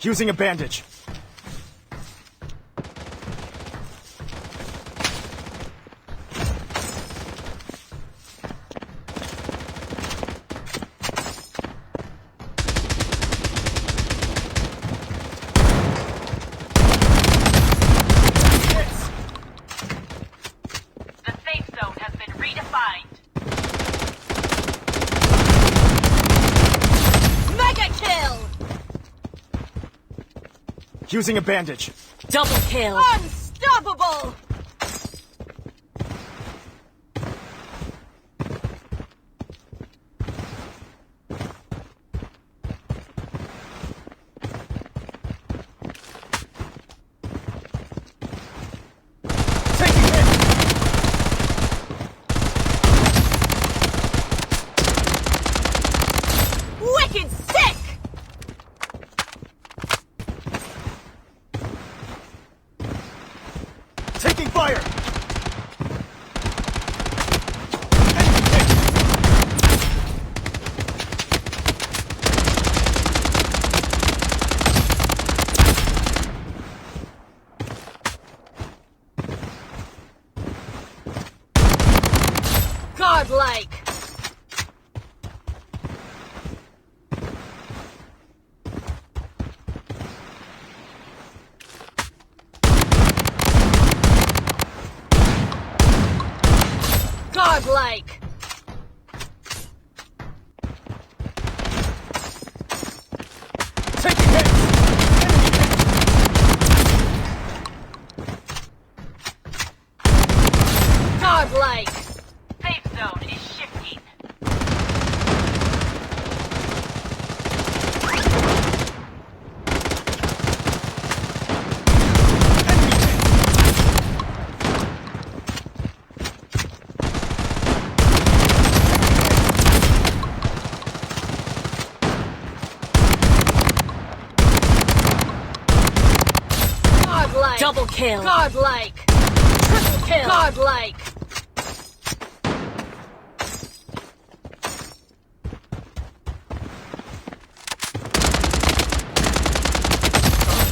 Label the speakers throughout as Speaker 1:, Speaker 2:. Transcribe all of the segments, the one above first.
Speaker 1: Using a bandage. Using a bandage.
Speaker 2: Double kill.
Speaker 3: Unstoppable!
Speaker 1: Taking hit.
Speaker 3: Wicked sick!
Speaker 1: Taking fire.
Speaker 3: Godlike! Godlike!
Speaker 1: Taking hits.
Speaker 3: Godlike!
Speaker 2: Safe zone is shifting.
Speaker 3: Godlike!
Speaker 2: Double kill.
Speaker 3: Godlike!
Speaker 2: Triple kill.
Speaker 3: Godlike!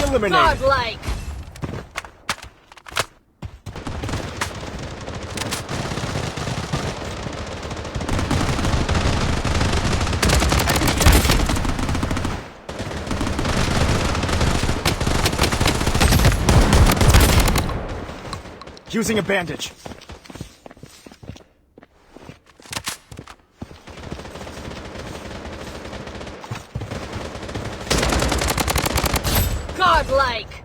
Speaker 1: Eliminated.
Speaker 3: Godlike!
Speaker 1: Using a bandage.
Speaker 3: Godlike!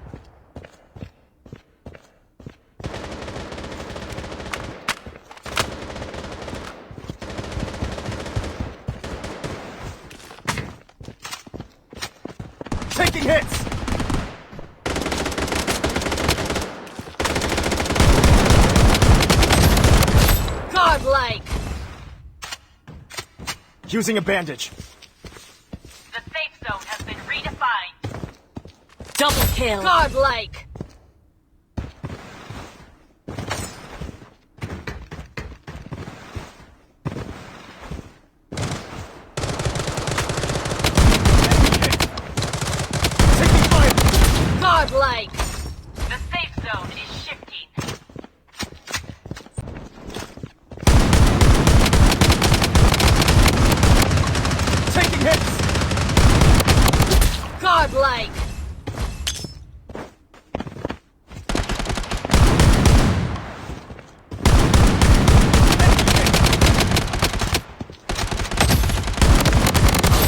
Speaker 1: Taking hits.
Speaker 3: Godlike!
Speaker 1: Using a bandage.
Speaker 2: The safe zone has been redefined. Double kill.
Speaker 3: Godlike!
Speaker 1: Taking fire.
Speaker 3: Godlike!
Speaker 2: The safe zone is shifting.
Speaker 1: Taking hits.
Speaker 3: Godlike!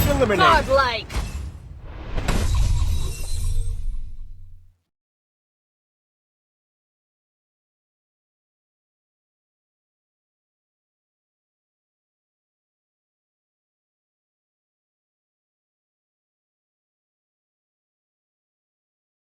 Speaker 1: Eliminated.
Speaker 3: Godlike!